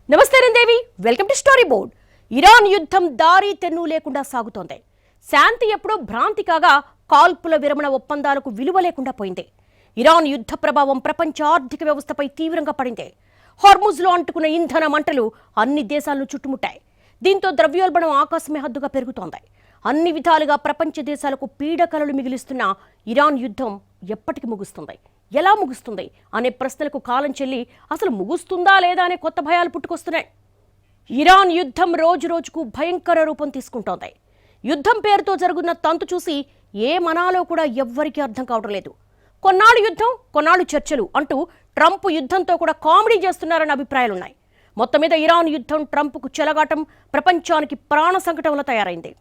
నమస్తే Randevi, welcome to story board. Iran యుద్ధం దారి తెన్ను లేకుండా సాగుతోంది. శాంతి ఎప్పుడో భ్రాంతి కాగా కాల్పుల విరమణ ఒప్పందాలకు విలువ లేకుండా పోయింది. ఇరాన్ యుద్ధ ప్రభావం ప్రపంచ ఆర్థిక వ్యవస్థపై తీవ్రంగా పడింది. హార్ముజ్లో అంటుకున్న ఇంధన మంటలు అన్ని దేశాలను చుట్టుముట్టాయి. దీంతో ద్రవ్యోల్బణం ఆకాశమే హద్దుగా పెరుగుతోంది. అన్ని విధాలుగా ప్రపంచ దేశాలకు పీడకలలు మిగిలిస్తున్న ఇరాన్ యుద్ధం ఎప్పటికి ముగుస్తుంది, ఎలా ముగుస్తుంది అనే ప్రశ్నలకు కాలం చెల్లి అసలు ముగుస్తుందా లేదా అనే కొత్త భయాలు పుట్టుకొస్తున్నాయి. ఇరాన్ యుద్ధం రోజు రోజుకు భయంకర రూపం తీసుకుంటోంది. యుద్ధం పేరుతో జరుగుతున్న తంతు చూసి ఏమనాలో కూడా ఎవ్వరికీ అర్థం కావడం లేదు. కొన్నాళ్ళు యుద్ధం, కొన్నాళ్ళు చర్చలు అంటూ ట్రంప్ యుద్ధంతో కూడా కామెడీ చేస్తున్నారన్న అభిప్రాయాలున్నాయి. మొత్తం మీద ఇరాన్ యుద్ధం ట్రంప్కు చెలగాటం, ప్రపంచానికి ప్రాణ సంకటంలా తయారైంది.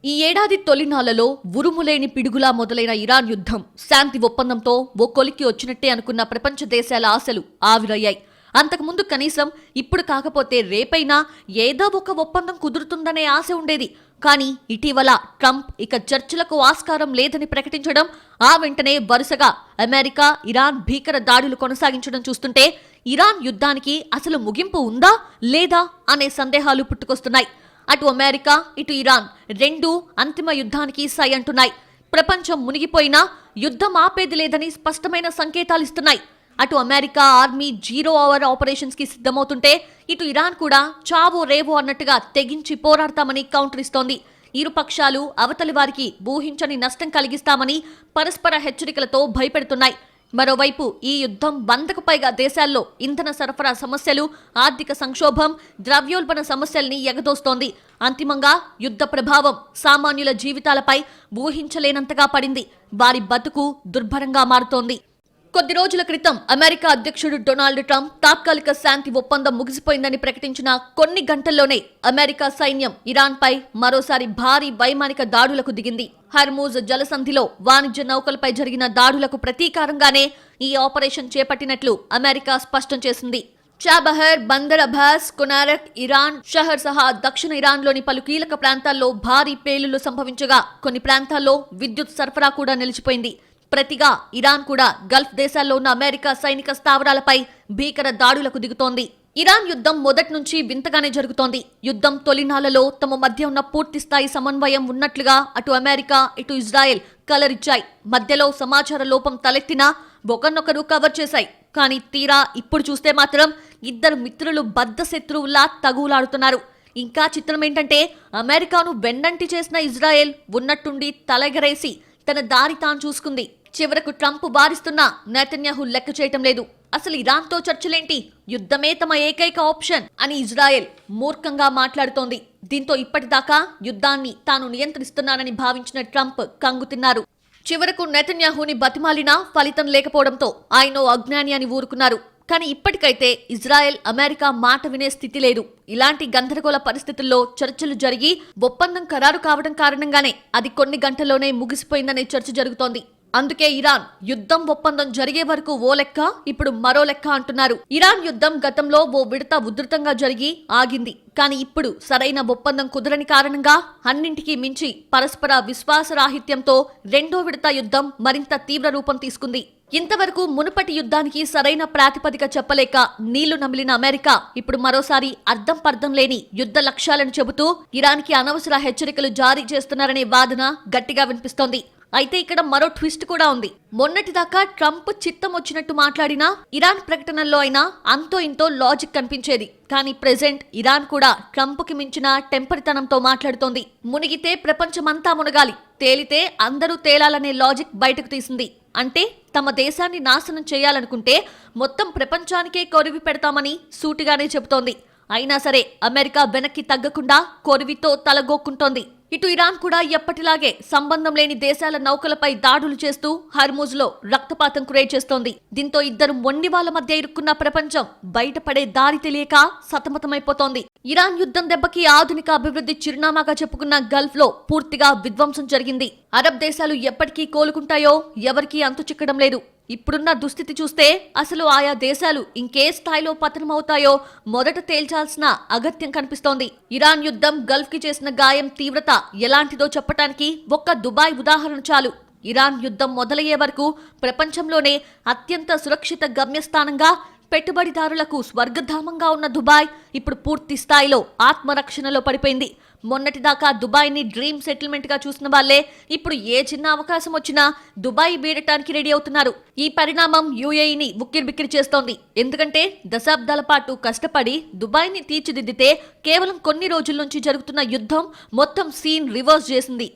ఈ ఏడాది తొలినాళ్లలో ఉరుములేని పిడుగులా మొదలైన ఇరాన్ యుద్ధం శాంతి ఒప్పందంతో ఓ కొలిక్కి వచ్చినట్టే అనుకున్న ప్రపంచ దేశాల ఆశలు ఆవిరయ్యాయి. అంతకుముందు కనీసం ఇప్పుడు కాకపోతే రేపైనా ఏదో ఒక ఒప్పందం కుదురుతుందనే ఆశ ఉండేది. కానీ ఇటీవల ట్రంప్ ఇక చర్చలకు ఆస్కారం లేదని ప్రకటించడం, ఆ వెంటనే వరుసగా అమెరికా, ఇరాన్ భీకర దాడులు కొనసాగించడం చూస్తుంటే ఇరాన్ యుద్ధానికి అసలు ముగింపు ఉందా లేదా అనే సందేహాలు పుట్టుకొస్తున్నాయి. అటు అమెరికా, ఇటు ఇరాన్ రెండూ అంతిమ యుద్ధానికి సై అంటున్నాయి. ప్రపంచం మునిగిపోయినా యుద్ధం ఆపేది లేదని స్పష్టమైన సంకేతాలిస్తున్నాయి. అటు అమెరికా ఆర్మీ 0 అవర్ ఆపరేషన్స్ కి సిద్ధమవుతుంటే ఇటు ఇరాన్ కూడా చావో రేవో అన్నట్టుగా తెగించి పోరాడతామని కౌంటర్ ఇస్తోంది. ఇరు పక్షాలు అవతలి వారికి ఊహించని నష్టం కలిగిస్తామని పరస్పర హెచ్చరికలతో భయపెడుతున్నాయి. మరోవైపు ఈ యుద్ధం 100కు పైగా దేశాల్లో ఇంధన సరఫరా సమస్యలు, ఆర్థిక సంక్షోభం, ద్రవ్యోల్బణ సమస్యల్ని ఎగదోస్తోంది. అంతిమంగా యుద్ధ ప్రభావం సామాన్యుల జీవితాలపై ఊహించలేనంతగా పడింది. వారి బతుకు దుర్భరంగా మారుతోంది. కొద్ది రోజుల క్రితం అమెరికా అధ్యక్షుడు డొనాల్డ్ ట్రంప్ తాత్కాలిక శాంతి ఒప్పందం ముగిసిపోయిందని ప్రకటించిన కొన్ని గంటల్లోనే అమెరికా సైన్యం ఇరాన్పై మరోసారి భారీ వైమానిక దాడులకు దిగింది. హర్మూజ్ జలసంధిలో వాణిజ్య నౌకలపై జరిగిన దాడులకు ప్రతీకారంగానే ఈ ఆపరేషన్ చేపట్టినట్లు అమెరికా స్పష్టం చేసింది. చాబహర్, బందర్ అబ్బాస్, కొనారక్, ఇరాన్ షహర్ సహా దక్షిణ ఇరాన్లోని పలు కీలక ప్రాంతాల్లో భారీ పేలుళ్లు సంభవించగా కొన్ని ప్రాంతాల్లో విద్యుత్ సరఫరా కూడా నిలిచిపోయింది. ప్రతిగా ఇరాన్ కూడా గల్ఫ్ దేశాల్లో ఉన్న అమెరికా సైనిక స్థావరాలపై భీకర దాడులకు దిగుతోంది. ఇరాన్ యుద్ధం మొదటి నుంచి వింతగానే జరుగుతోంది. యుద్ధం తొలినాళ్లలో తమ మధ్య ఉన్న పూర్తి స్థాయి సమన్వయం ఉన్నట్లుగా అటు అమెరికా, ఇటు ఇజ్రాయెల్ కలరిచ్చాయి. మధ్యలో సమాచార లోపం తలెత్తినా ఒకరినొకరు కవర్ చేశాయి. కానీ తీరా ఇప్పుడు చూస్తే మాత్రం ఇద్దరు మిత్రులు బద్ధ శత్రువులా తగులాడుతున్నారు. ఇంకా చిత్రం ఏంటంటే అమెరికాను వెన్నంటి చేసిన ఇజ్రాయెల్ ఉన్నట్టుండి తలెగరేసి తన దారి తాను చూసుకుంది. చివరకు ట్రంప్ వారిస్తున్నా నెతన్యాహు లెక్క చేయటం లేదు. అసలు ఇరాన్తో చర్చలేంటి, యుద్ధమే తమ ఏకైక ఆప్షన్ అని ఇజ్రాయెల్ మూర్ఖంగా మాట్లాడుతోంది. దీంతో ఇప్పటిదాకా యుద్ధాన్ని తాను నియంత్రిస్తున్నానని భావించిన ట్రంప్ కంగుతిన్నారు. చివరకు నెతన్యాహుని బతిమాలినా ఫలితం లేకపోవడంతో ఆయన అజ్ఞాని అని ఊరుకున్నారు. కానీ ఇప్పటికైతే ఇజ్రాయెల్, అమెరికా మాట వినే స్థితి లేదు. ఇలాంటి గందరగోళ పరిస్థితుల్లో చర్చలు జరిగి ఒప్పందం ఖరారు కావడం కారణంగానే అది కొన్ని గంటల్లోనే ముగిసిపోయిందనే చర్చ జరుగుతోంది. అందుకే ఇరాన్ యుద్ధం ఒప్పందం జరిగే వరకు ఓ లెక్క, ఇప్పుడు మరో లెక్క అంటున్నారు. ఇరాన్ యుద్ధం గతంలో ఓ విడత ఉధృతంగా జరిగి ఆగింది. కానీ ఇప్పుడు సరైన ఒప్పందం కుదరని కారణంగా అన్నింటికీ మించి పరస్పర విశ్వాసరాహిత్యంతో రెండో విడత యుద్ధం మరింత తీవ్ర రూపం తీసుకుంది. ఇంతవరకు మునుపటి యుద్ధానికి సరైన ప్రాతిపదిక చెప్పలేక నీళ్లు నమిలిన అమెరికా ఇప్పుడు మరోసారి అర్థం పర్థం లేని యుద్ధ లక్ష్యాలను చెబుతూ ఇరాన్కి అనవసర హెచ్చరికలు జారీ చేస్తున్నారనే వాదన గట్టిగా వినిపిస్తోంది. అయితే ఇక్కడ మరో ట్విస్ట్ కూడా ఉంది. మొన్నటిదాకా ట్రంప్ చిత్తం వచ్చినట్టు మాట్లాడినా ఇరాన్ ప్రకటనల్లో అయినా అంతో ఇంతో లాజిక్ కనిపించేది. కానీ ప్రెజెంట్ ఇరాన్ కూడా ట్రంప్ కి మించిన టెంపరితనంతో మాట్లాడుతోంది. మునిగితే ప్రపంచమంతా మునగాలి, తేలితే అందరూ తేలాలనే లాజిక్ బయటకు తీసింది. అంటే తమ దేశాన్ని నాశనం చేయాలనుకుంటే మొత్తం ప్రపంచానికే కొరివి పెడతామని సూటిగానే చెబుతోంది. అయినా సరే అమెరికా వెనక్కి తగ్గకుండా కొరివితో తలగొక్కుంటోంది. ఇటు ఇరాన్ కూడా ఎప్పటిలాగే సంబంధం లేని దేశాల నౌకలపై దాడులు చేస్తూ హర్మూజ్ లో రక్తపాతం క్రియేట్ చేస్తోంది. దీంతో ఇద్దరు మొండి వాళ్ళ మధ్య ఇరుక్కున్న ప్రపంచం బయటపడే దారి తెలియక సతమతమైపోతోంది. ఇరాన్ యుద్ధం దెబ్బకి ఆధునిక అభివృద్ధి చిరునామాగా చెప్పుకున్న గల్ఫ్ లో పూర్తిగా విధ్వంసం జరిగింది. అరబ్ దేశాలు ఎప్పటికీ కోలుకుంటాయో ఎవరికీ అంతు చిక్కడం లేదు. ఇప్పుడున్న దుస్థితి చూస్తే అసలు ఆయా దేశాలు ఇంకే స్థాయిలో పతనమవుతాయో మొదట తేల్చాల్సిన అగత్యం కనిపిస్తోంది. ఇరాన్ యుద్ధం గల్ఫ్ కి చేసిన గాయం తీవ్రత ఎలాంటిదో చెప్పడానికి ఒక్క దుబాయ్ ఉదాహరణ చాలు. ఇరాన్ యుద్ధం మొదలయ్యే వరకు ప్రపంచంలోనే అత్యంత సురక్షిత గమ్యస్థానంగా పెట్టుబడిదారులకు స్వర్గధామంగా ఉన్న దుబాయ్ ఇప్పుడు పూర్తి స్థాయిలో ఆత్మరక్షణలో పడిపోయింది. మొన్నటిదాకా దుబాయ్ని డ్రీమ్ సెటిల్మెంట్ గా చూసిన వాళ్లే ఇప్పుడు ఏ చిన్న అవకాశం వచ్చినా దుబాయ్ బీడటానికి రెడీ అవుతున్నారు. ఈ పరిణామం యూఏఈని ఉక్కిరిబిక్కిరి చేస్తోంది. ఎందుకంటే దశాబ్దాల పాటు కష్టపడి దుబాయ్ని తీర్చిదిద్దితే కేవలం కొన్ని రోజుల నుంచి జరుగుతున్న యుద్ధం మొత్తం సీన్ రివర్స్ చేసింది.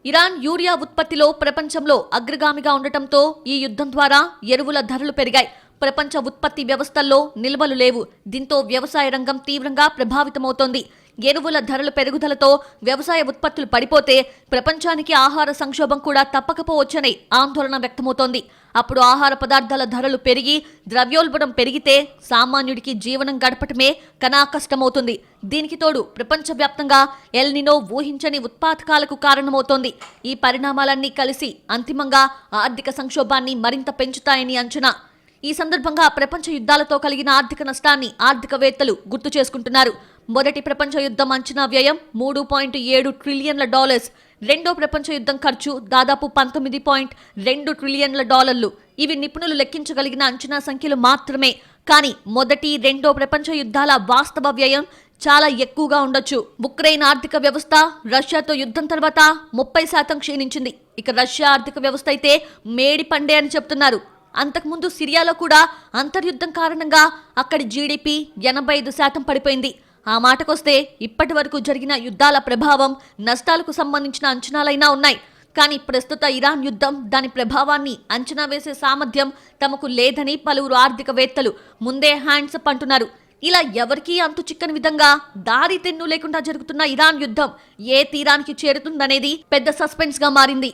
ఇరాన్ యూరియా ఉత్పత్తిలో ప్రపంచంలో అగ్రగామిగా ఉండటంతో ఈ యుద్ధం ద్వారా ఎరువుల ధరలు పెరిగాయి. ప్రపంచ ఉత్పత్తి వ్యవస్థల్లో నిల్వలు లేవు. దీంతో వ్యవసాయ రంగం తీవ్రంగా ప్రభావితమవుతోంది. ఎరువుల ధరల పెరుగుదలతో వ్యవసాయ ఉత్పత్తులు పడిపోతే ప్రపంచానికి ఆహార సంక్షోభం కూడా తప్పకపోవచ్చని ఆందోళన వ్యక్తమవుతోంది. అప్పుడు ఆహార పదార్థాల ధరలు పెరిగి ద్రవ్యోల్బణం పెరిగితే సామాన్యుడికి జీవనం గడపటమే కనా కష్టమవుతుంది. దీనికి తోడు ప్రపంచవ్యాప్తంగా ఎల్ నినో ఊహించని ఉత్పాదకాలకు కారణమవుతోంది. ఈ పరిణామాలన్నీ కలిసి అంతిమంగా ఆర్థిక సంక్షోభాన్ని మరింత పెంచుతాయని అంచనా. ఈ సందర్భంగా ప్రపంచ యుద్ధాలతో కలిగిన ఆర్థిక నష్టాన్ని ఆర్థికవేత్తలు గుర్తు చేసుకుంటున్నారు. మొదటి ప్రపంచ యుద్ధం అంచనా వ్యయం $3.7 ట్రిలియన్ల, రెండో ప్రపంచ యుద్ధం ఖర్చు దాదాపు $19.2 ట్రిలియన్ల. ఇవి నిపుణులు లెక్కించగలిగిన అంచనా సంఖ్యలు మాత్రమే. కానీ మొదటి రెండో ప్రపంచ యుద్ధాల వాస్తవ వ్యయం చాలా ఎక్కువగా ఉండొచ్చు. ఉక్రెయిన్ ఆర్థిక వ్యవస్థ రష్యాతో యుద్ధం తర్వాత 30% క్షీణించింది. ఇక రష్యా ఆర్థిక వ్యవస్థ అయితే మేడి పండే అని చెప్తున్నారు. అంతకుముందు సిరియాలో కూడా అంతర్యుద్ధం కారణంగా అక్కడి జీడీపీ 85% పడిపోయింది. ఆ మాటకొస్తే ఇప్పటి వరకు జరిగిన యుద్ధాల ప్రభావం, నష్టాలకు సంబంధించిన అంచనాలైనా ఉన్నాయి. కానీ ప్రస్తుత ఇరాన్ యుద్ధం, దాని ప్రభావాన్ని అంచనా వేసే సామర్థ్యం తమకు లేదని పలువురు ఆర్థికవేత్తలు ముందే హ్యాండ్స్ అప్ అంటున్నారు. ఇలా ఎవరికీ అంతు చిక్కని విధంగా దారి తెన్ను లేకుండా జరుగుతున్న ఇరాన్ యుద్ధం ఏ తీరానికి చేరుతుందనేది పెద్ద సస్పెన్స్ గా మారింది.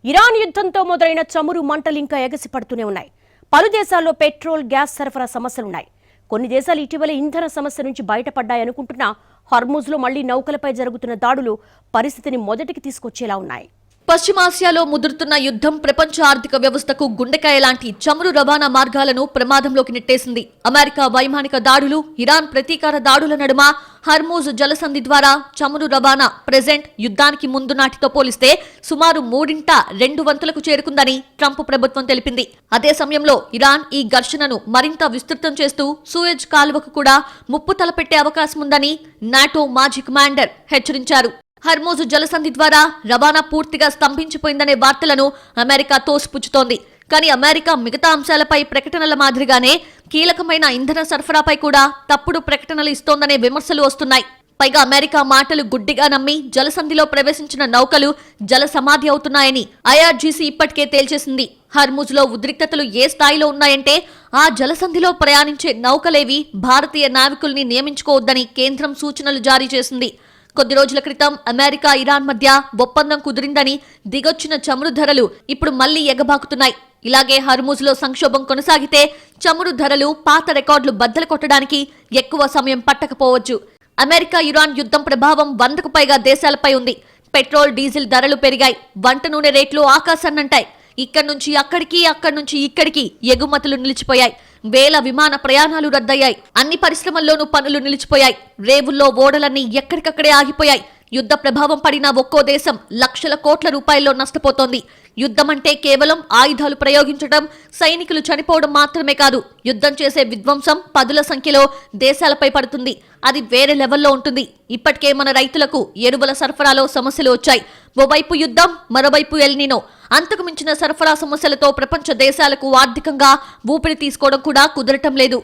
ఇరాన్ యుద్ధంతో మొదలైన చమురు మంటలు ఇంకా ఎగసి పడుతూనే ఉన్నాయి. పలు దేశాల్లో పెట్రోల్, గ్యాస్ సరఫరా సమస్యలున్నాయి. కొన్ని దేశాలు ఇటీవల ఇంధన సమస్య నుంచి బయటపడ్డాయనుకుంటున్న హార్ముజ్లో మళ్లీ నౌకలపై జరుగుతున్న దాడులు పరిస్థితిని మొదటికి తీసుకొచ్చేలా ఉన్నాయి. పశ్చిమాసియాలో ముదురుతున్న యుద్ధం ప్రపంచ ఆర్థిక వ్యవస్థకు గుండెకాయ లాంటి చమురు రవాణా మార్గాలను ప్రమాదంలోకి నెట్టేసింది. అమెరికా వైమానిక దాడులు, ఇరాన్ ప్రతీకార దాడుల నడుమ హర్మూజ్ జలసంధి ద్వారా చమురు రవాణా ప్రెజెంట్ యుద్ధానికి ముందు నాటితో పోలిస్తే సుమారు 3/2 చేరుకుందని ట్రంప్ ప్రభుత్వం తెలిపింది. అదే సమయంలో ఇరాన్ ఈ ఘర్షణను మరింత విస్తృతం చేస్తూ సూయజ్ కాలువకు కూడా ముప్పు తలపెట్టే అవకాశం ఉందని నాటో మాజీ కమాండర్ హెచ్చరించారు. హర్మూజ్ జలసంధి ద్వారా రవాణా పూర్తిగా స్తంభించిపోయిందనే వార్తలను అమెరికా తోసిపుచ్చుతోంది. కానీ అమెరికా మిగతా అంశాలపై ప్రకటనల మాదిరిగానే కీలకమైన ఇంధన సరఫరాపై కూడా తప్పుడు ప్రకటనలు ఇస్తోందనే విమర్శలు వస్తున్నాయి. పైగా అమెరికా మాటలు గుడ్డిగా నమ్మి జలసంధిలో ప్రవేశించిన నౌకలు జల సమాధి అవుతున్నాయని ఐఆర్జీసీ ఇప్పటికే తేల్చేసింది. హర్మూజ్ లో ఉద్రిక్తతలు ఏ స్థాయిలో ఉన్నాయంటే ఆ జలసంధిలో ప్రయాణించే నౌకలేవి భారతీయ నావికుల్ని నియమించుకోవద్దని కేంద్రం సూచనలు జారీ చేసింది. కొద్ది రోజుల క్రితం అమెరికా, ఇరాన్ మధ్య ఒప్పందం కుదిరిందని దిగొచ్చిన చమురు ధరలు ఇప్పుడు మళ్లీ ఎగబాకుతున్నాయి. ఇలాగే హర్మూజ్ లో సంక్షోభం కొనసాగితే చమురు ధరలు పాత రికార్డులు బద్దలు కొట్టడానికి ఎక్కువ సమయం పట్టకపోవచ్చు. అమెరికా, ఇరాన్ యుద్ధం ప్రభావం 100కు పైగా దేశాలపై ఉంది. పెట్రోల్, డీజిల్ ధరలు పెరిగాయి. వంట నూనె రేట్లు ఆకాశాన్నంటాయి. ఇక్కడి నుంచి అక్కడికి, అక్కడి నుంచి ఇక్కడికి ఎగుమతులు నిలిచిపోయాయి. వేల విమాన ప్రయాణాలు రద్దయ్యాయి. అన్ని పరిశ్రమల్లోనూ పనులు నిలిచిపోయాయి. రేవుల్లో ఓడలన్నీ ఎక్కడికక్కడే ఆగిపోయాయి. యుద్ధ ప్రభావం పడిన ఒక్కో దేశం లక్షల కోట్ల రూపాయల్లో నష్టపోతోంది. యుద్ధం అంటే కేవలం ఆయుధాలు ప్రయోగించడం, సైనికులు చనిపోవడం మాత్రమే కాదు. యుద్ధం చేసే విధ్వంసం పదుల సంఖ్యలో దేశాలపై పడుతుంది. అది వేరే లెవెల్లో ఉంటుంది. ఇప్పటికే మన రైతులకు ఎరువుల సరఫరాలో సమస్యలు వచ్చాయి. ఓవైపు యుద్ధం, మరోవైపు ఎల్ నినో. అంతకు మించిన సరఫరా సమస్యలతో ప్రపంచ దేశాలకు ఆర్థికంగా ఊపిరి తీసుకోవడం కూడా కుదరటం లేదు.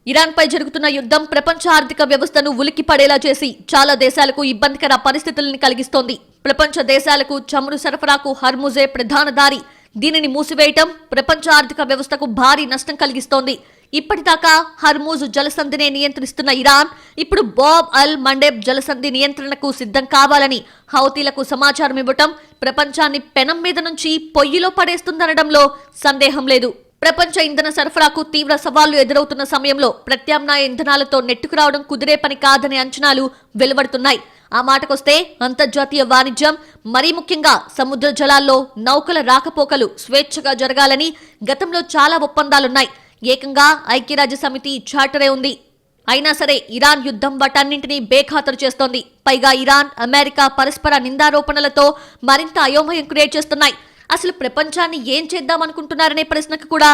ఇరాన్ పై జరుగుతున్న యుద్ధం ప్రపంచ ఆర్థిక వ్యవస్థను ఉలిక్కి పడేలా చేసి చాలా దేశాలకు ఇబ్బందికర పరిస్థితులను కలిగిస్తోంది. ప్రపంచ దేశాలకు చమురు సరఫరాకు హర్ముజే ప్రధాన దారి. దీనిని మూసివేయటం ప్రపంచ ఆర్థిక వ్యవస్థకు భారీ నష్టం కలిగిస్తోంది. ఇప్పటిదాకా హర్మూజ్ జలసంధినే నియంత్రిస్తున్న ఇరాన్ ఇప్పుడు బాబ్ అల్ మండేబ్ జలసంధి నియంత్రణకు సిద్ధం కావాలని హౌతీలకు సమాచారం ఇవ్వటం ప్రపంచాన్ని పెనం మీద నుంచి పొయ్యిలో పడేస్తుందనడంలో సందేహం లేదు. ప్రపంచ ఇంధన సరఫరాకు తీవ్ర సవాళ్లు ఎదురవుతున్న సమయంలో ప్రత్యామ్నాయ ఇంధనాలతో నెట్టుకురావడం కుదిరే పని కాదనే అంచనాలు వెలువడుతున్నాయి. ఆ మాటకొస్తే అంతర్జాతీయ వాణిజ్యం, మరీ ముఖ్యంగా సముద్ర జలాల్లో నౌకల రాకపోకలు స్వేచ్ఛగా జరగాలని గతంలో చాలా ఒప్పందాలున్నాయి. ఏకంగా ఐక్యరాజ్య సమితి చార్టరే ఉంది. అయినా సరే ఇరాన్ యుద్ధం వాటన్నింటినీ బేఖాతరు చేస్తోంది. పైగా ఇరాన్, అమెరికా పరస్పర నిందారోపణలతో మరింత అయోమయం క్రియేట్ చేస్తున్నాయి. అసలు ప్రపంచాన్ని ఏం చేద్దామనుకుంటున్నారనే ప్రశ్నకు కూడా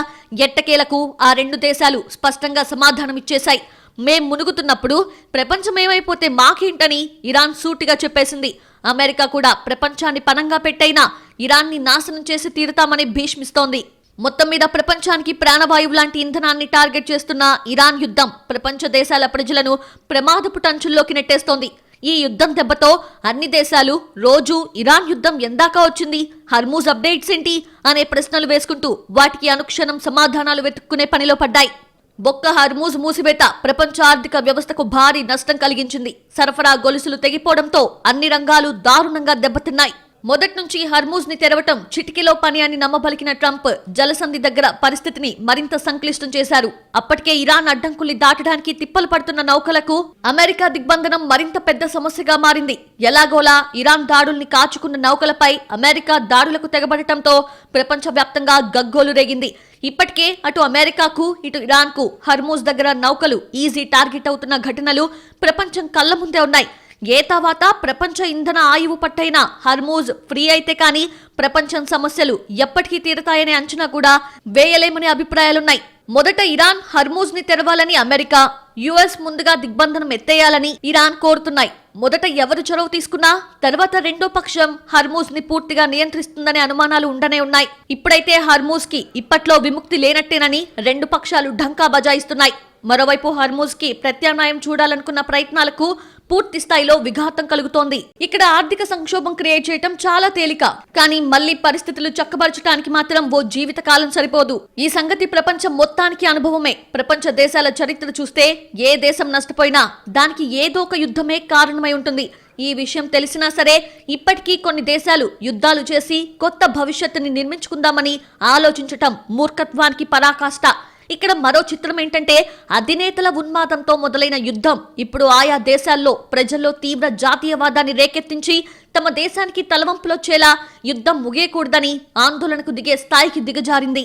ఎట్టకేలకు ఆ రెండు దేశాలు స్పష్టంగా సమాధానం ఇచ్చేశాయి. మేం మునుగుతున్నప్పుడు ప్రపంచం ఏమైపోతే మాకేంటని ఇరాన్ సూటిగా చెప్పేసింది. అమెరికా కూడా ప్రపంచాన్ని పణంగా పెట్టైనా ఇరాన్ని నాశనం చేసి తీరుతామని భీష్మిస్తోంది. మొత్తం మీద ప్రపంచానికి ప్రాణవాయువు లాంటి ఇంధనాన్ని టార్గెట్ చేస్తున్న ఇరాన్ యుద్ధం ప్రపంచ దేశాల ప్రజలను ప్రమాదపు టంచుల్లోకి నెట్టేస్తోంది. ఈ యుద్ధం దెబ్బతో అన్ని దేశాలు రోజు ఇరాన్ యుద్ధం ఎందాకా వచ్చింది, హర్మూజ్ అప్డేట్స్ ఏంటి అనే ప్రశ్నలు వేసుకుంటూ వాటికి అనుక్షణం సమాధానాలు వెతుక్కునే పనిలో పడ్డాయి. బొక్క హర్మూజ్ మూసివేత ప్రపంచ ఆర్థిక వ్యవస్థకు భారీ నష్టం కలిగించింది. సరఫరా గొలుసులు తెగిపోవడంతో అన్ని రంగాలు దారుణంగా దెబ్బతిన్నాయి. మొదటి నుంచి హర్మూజ్ ని తెరవటం చిటికెలో పని అని నమ్మబలికిన ట్రంప్ జలసంధి దగ్గర పరిస్థితిని మరింత సంక్లిష్టం చేశారు. అప్పటికే ఇరాన్ అడ్డంకుల్ని దాటడానికి తిప్పలు పడుతున్న నౌకలకు అమెరికా దిగ్బంధనం మరింత పెద్ద సమస్యగా మారింది. ఎలాగోలా ఇరాన్ దాడుల్ని కాచుకున్న నౌకలపై అమెరికా దాడులకు తెగబడటంతో ప్రపంచవ్యాప్తంగా గగ్గోలు రేగింది. ఇప్పటికే అటు అమెరికాకు ఇటు ఇరాన్కు హర్మూజ్ దగ్గర నౌకలు ఈజీ టార్గెట్ అవుతున్న ఘటనలు ప్రపంచం కళ్ల ముందే ఉన్నాయి. ఏ తర్వాత ప్రపంచ ఇంధన ఆయువు పట్టైన హర్మూజ్ ఫ్రీ అయితే కానీ ప్రపంచం సమస్యలు ఎప్పటికీ తీరతాయనే అంచనా కూడా వేయలేమనే అభిప్రాయాలున్నాయి. మొదట ఇరాన్ హర్మూజ్ ని తెరవాలని అమెరికా, యుఎస్ ముందుగా దిగ్బంధనం ఎత్తేయాలని ఇరాన్ కోరుతున్నాయి. మొదట ఎవరు చొరవ తీసుకున్నా తర్వాత రెండో పక్షం హర్మూజ్ ని పూర్తిగా నియంత్రిస్తుందనే అనుమానాలు ఉండనే ఉన్నాయి. ఇప్పుడైతే హర్మూజ్ కి ఇప్పట్లో విముక్తి లేనట్టేనని రెండు పక్షాలు ఢంకా బజాయిస్తున్నాయి. మరోవైపు హర్మూజ్ కి ప్రత్యామ్నాయం చూడాలనుకున్న ప్రయత్నాలకు పూర్తి స్థాయిలో విఘాతం కలుగుతోంది. ఇక్కడ ఆర్థిక సంక్షోభం క్రియేట్ చేయటం చాలా తేలిక, కానీ మళ్లీ పరిస్థితులు చక్కబరచడానికి మాత్రం ఓ జీవితకాలం సరిపోదు. ఈ సంగతి ప్రపంచం మొత్తానికి అనుభవమే. ప్రపంచ దేశాల చరిత్ర చూస్తే ఏ దేశం నష్టపోయినా దానికి ఏదో ఒక యుద్ధమే కారణమై ఉంటుంది. ఈ విషయం తెలిసినా సరే ఇప్పటికీ కొన్ని దేశాలు యుద్ధాలు చేసి కొత్త భవిష్యత్తుని నిర్మించుకుందామని ఆలోచించటం మూర్ఖత్వానికి పరాకాష్ట. ఇక్కడ మరో చిత్రం ఏంటంటే అధినేతల ఉన్మాదంతో మొదలైన యుద్ధం ఇప్పుడు ఆయా దేశాల్లో ప్రజల్లో తీవ్ర జాతీయవాదాన్ని రేకెత్తించి తమ దేశానికి తలవంపులొచ్చేలా యుద్ధం ముగియకూడదని ఆందోళనకు దిగే స్థాయికి దిగజారింది.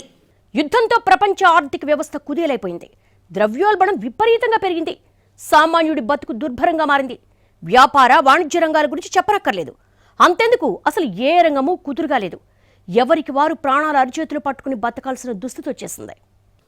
యుద్ధంతో ప్రపంచ ఆర్థిక వ్యవస్థ కుదేలైపోయింది. ద్రవ్యోల్బణం విపరీతంగా పెరిగింది. సామాన్యుడి బతుకు దుర్భరంగా మారింది. వ్యాపార వాణిజ్య రంగాల గురించి చెప్పనక్కర్లేదు. అంతెందుకు అసలు ఏ రంగమూ కుదురుగా లేదు. ఎవరికి వారు ప్రాణాల అరిచేతులు పట్టుకుని బతకాల్సిన దుస్థితి వచ్చేసింది.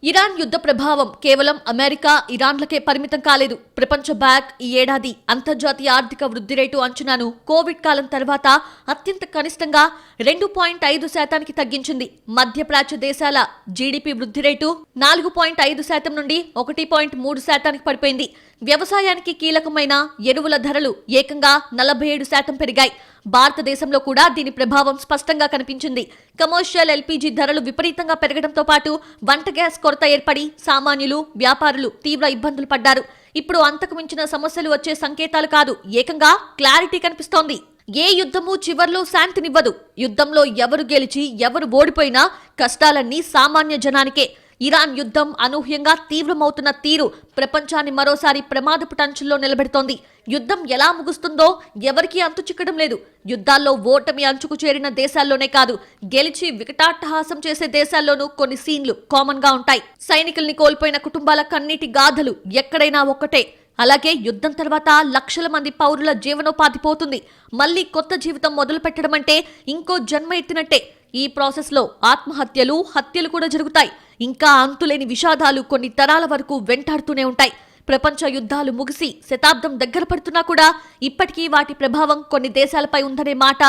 ఇరాన్ యుద్ధ ప్రభావం కేవలం అమెరికా, ఇరాన్లకే పరిమితం కాలేదు. ప్రపంచ బ్యాంక్ ఈ ఏడాది అంతర్జాతీయ ఆర్థిక వృద్ధి రేటు అంచనాను కోవిడ్ కాలం తర్వాత అత్యంత కనిష్టంగా 2.5% తగ్గించింది. మధ్యప్రాచ్య దేశాల జీడీపీ వృద్ధి రేటు 4.5% నుండి 1.3% పడిపోయింది. వ్యవసాయానికి కీలకమైన ఎరువుల ధరలు ఏకంగా 47% పెరిగాయి. భారతదేశంలో కూడా దీని ప్రభావం స్పష్టంగా కనిపించింది. కమర్షియల్ ఎల్పీజీ ధరలు విపరీతంగా పెరగడంతో పాటు వంట గ్యాస్ కొరత ఏర్పడి సామాన్యులు, వ్యాపారులు తీవ్ర ఇబ్బందులు పడ్డారు. ఇప్పుడు అంతకు మించిన సమస్యలు వచ్చే సంకేతాలు కాదు, ఏకంగా క్లారిటీ కనిపిస్తోంది. ఏ యుద్ధము చివర్లో శాంతినివ్వదు. యుద్ధంలో ఎవరు గెలిచి ఎవరు ఓడిపోయినా కష్టాలన్నీ సామాన్య జనానికే. ఇరాన్ యుద్ధం అనూహ్యంగా తీవ్రమవుతున్న తీరు ప్రపంచాన్ని మరోసారి ప్రమాదపు టంచుల్లో నిలబెడుతోంది. యుద్ధం ఎలా ముగుస్తుందో ఎవరికీ అంతు చిక్కడం లేదు. యుద్ధాల్లో ఓటమి అంచుకు చేరిన దేశాల్లోనే కాదు, గెలిచి వికటాట్టహాసం చేసే దేశాల్లోనూ కొన్ని సీన్లు కామన్ గా ఉంటాయి. సైనికుల్ని కోల్పోయిన కుటుంబాల కన్నీటి గాథలు ఎక్కడైనా ఒక్కటే. అలాగే యుద్ధం తర్వాత లక్షల మంది పౌరుల జీవనోపాధి పోతుంది. మళ్లీ కొత్త జీవితం మొదలు పెట్టడం అంటే ఇంకో జన్మ ఎత్తినట్టే. ఈ ప్రాసెస్ లో ఆత్మహత్యలు, హత్యలు కూడా జరుగుతాయి. ఇంకా అంతులేని విషాదాలు కొన్ని తరాల వరకు వెంటాడుతూనే ఉంటాయి. ప్రపంచ యుద్ధాలు ముగిసి శతాబ్దం దగ్గర పడుతున్నా కూడా ఇప్పటికీ వాటి ప్రభావం కొన్ని దేశాలపై ఉందనే మాట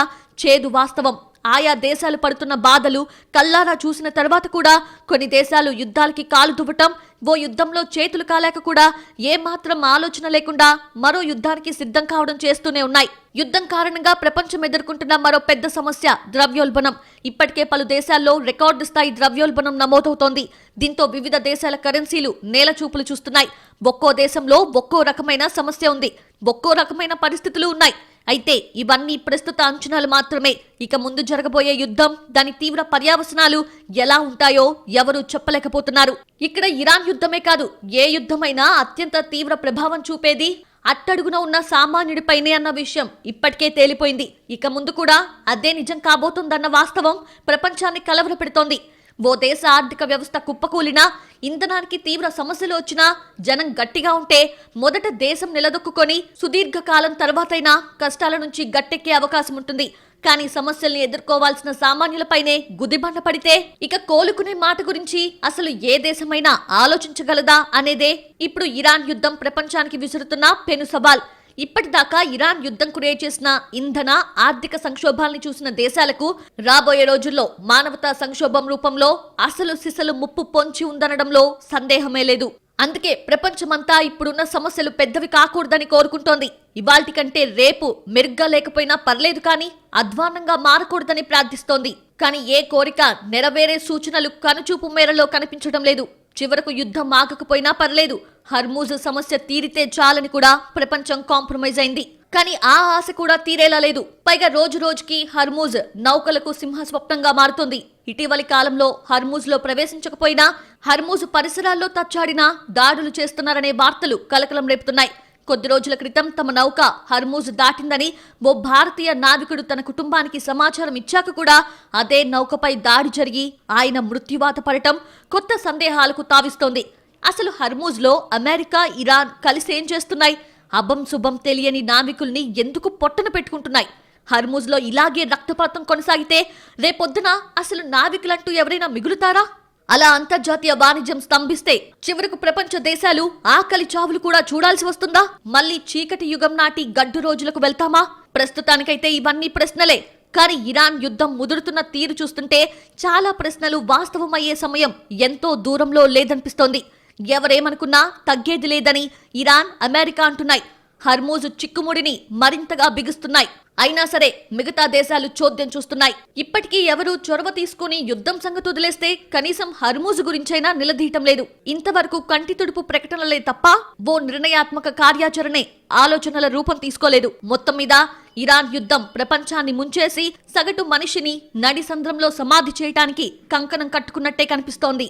చేదు వాస్తవం. ఆయా దేశాలు పడుతున్న బాధలు కల్లారా చూసిన తర్వాత కూడా కొన్ని దేశాలు యుద్ధాలకి కాలు దువ్వటం, ఓ యుద్ధంలో చేతులు కాలేక కూడా ఏమాత్రం ఆలోచన లేకుండా మరో యుద్ధానికి సిద్ధం కావడం చేస్తూనే ఉన్నాయి. యుద్ధం కారణంగా ప్రపంచం ఎదుర్కొంటున్న మరో పెద్ద సమస్య ద్రవ్యోల్బణం. ఇప్పటికే పలు దేశాల్లో రికార్డు స్థాయి ద్రవ్యోల్బణం నమోదవుతోంది. దీంతో వివిధ దేశాల కరెన్సీలు నేలచూపులు చూస్తున్నాయి. ఒక్కో దేశంలో ఒక్కో రకమైన సమస్య ఉంది, ఒక్కో రకమైన పరిస్థితులు ఉన్నాయి. అయితే ఇవన్నీ ప్రస్తుత అంచనాలు మాత్రమే. ఇక ముందు జరగబోయే యుద్ధం, దాని తీవ్ర పర్యవసనాలు ఎలా ఉంటాయో ఎవరూ చెప్పలేకపోతున్నారు. ఇక్కడ ఇరాన్ యుద్ధమే కాదు, ఏ యుద్ధమైనా అత్యంత తీవ్ర ప్రభావం చూపేది అట్టడుగున ఉన్న సామాన్యుడిపైనే అన్న విషయం ఇప్పటికే తేలిపోయింది. ఇక ముందు కూడా అదే నిజం కాబోతోందన్న వాస్తవం ప్రపంచాన్ని కలవరపెడుతోంది. ఓ దేశ ఆర్థిక వ్యవస్థ కుప్పకూలినా, ఇంధనానికి తీవ్ర సమస్యలు వచ్చినా, జనం గట్టిగా ఉంటే మొదట దేశం నిలదొక్కుని సుదీర్ఘకాలం తర్వాతైనా కష్టాల నుంచి గట్టెక్కే అవకాశం ఉంటుంది. కానీ సమస్యల్ని ఎదుర్కోవాల్సిన సామాన్యులపైనే గుదిబండ పడితే ఇక కోలుకునే మాట గురించి అసలు ఏ దేశమైనా ఆలోచించగలదా అనేదే ఇప్పుడు ఇరాన్ యుద్ధం ప్రపంచానికి విసురుతున్న పెను సవాల్. ఇప్పటిదాకా ఇరాన్ యుద్ధం క్రియేట్ చేసిన ఇంధన ఆర్థిక సంక్షోభాల్ని చూసిన దేశాలకు రాబోయే రోజుల్లో మానవతా సంక్షోభం రూపంలో అసలు సిసలు ముప్పు పొంచి ఉందనడంలో సందేహమే లేదు. అందుకే ప్రపంచమంతా ఇప్పుడున్న సమస్యలు పెద్దవి కాకూడదని కోరుకుంటోంది. ఇవాల్టి కంటే రేపు మెరుగ్గా లేకపోయినా పర్లేదు కానీ అధ్వాన్నంగా మారకూడదని ప్రార్థిస్తోంది. కానీ ఏ కోరిక నెరవేరే సూచనలు కనుచూపు మేరలో కనిపించడం లేదు. చివరకు యుద్ధం ఆగకపోయినా పర్లేదు, హర్మూజ్ సమస్య తీరితే చాలని కూడా ప్రపంచం కాంప్రమైజ్ అయింది. కానీ ఆ ఆశ కూడా తీరేలా లేదు. పైగా రోజు రోజుకి హర్మూజ్ నౌకలకు సింహస్వప్నంగా మారుతోంది. ఇటీవలి కాలంలో హర్మూజ్ లో ప్రవేశించకపోయినా హర్మూజ్ పరిసరాల్లో తచ్చాడినా దాడులు చేస్తున్నారనే వార్తలు కలకలం రేపుతున్నాయి. కొద్ది రోజుల క్రితం తమ నౌక హర్మూజ్ దాటిందని ఓ భారతీయ నావికుడు తన కుటుంబానికి సమాచారం ఇచ్చాక కూడా అదే నౌకపై దాడి జరిగి ఆయన మృత్యువాత పడటం కొత్త సందేహాలకు తావిస్తోంది. అసలు హర్మూజ్ లో అమెరికా, ఇరాన్ కలిసి ఏం చేస్తున్నాయి? అభం శుభం తెలియని నావికుల్ని ఎందుకు పొట్టన పెట్టుకుంటున్నాయి? హర్మూజ్ లో ఇలాగే రక్తపాతం కొనసాగితే రేపొద్దున అసలు నావికులంటూ ఎవరైనా మిగులుతారా? అలా అంతర్జాతీయ వాణిజ్యం స్తంభిస్తే చివరకు ప్రపంచ దేశాలు ఆకలి చావులు కూడా చూడాల్సి వస్తుందా? మళ్ళీ చీకటి యుగం నాటి గడ్డు రోజులకు వెళ్తామా? ప్రస్తుతానికైతే ఇవన్నీ ప్రశ్నలే. కానీ ఇరాన్ యుద్ధం ముదురుతున్న తీరు చూస్తుంటే చాలా ప్రశ్నలు వాస్తవమయ్యే సమయం ఎంతో దూరంలో లేదనిపిస్తోంది. ఎవరేమనుకున్నా తగ్గేది లేదని ఇరాన్, అమెరికా అంటున్నాయి. హర్మూజ్ చిక్కుముడిని మరింతగా బిగుస్తున్నాయి. అయినా సరే మిగతా దేశాలు చోద్యం చూస్తున్నాయి. ఇప్పటికీ ఎవరూ చొరవ తీసుకుని యుద్ధం సంగతి వదిలేస్తే కనీసం హర్మూజ్ గురించైనా నిలదీయటం లేదు. ఇంతవరకు కంటి తుడుపు ప్రకటనలే తప్ప ఓ నిర్ణయాత్మక కార్యాచరణే ఆలోచనల రూపం తీసుకోలేదు. మొత్తం మీద ఇరాన్ యుద్ధం ప్రపంచాన్ని ముంచేసి సగటు మనిషిని నడి సంద్రంలో సమాధి చేయటానికి కంకణం కట్టుకున్నట్టే కనిపిస్తోంది.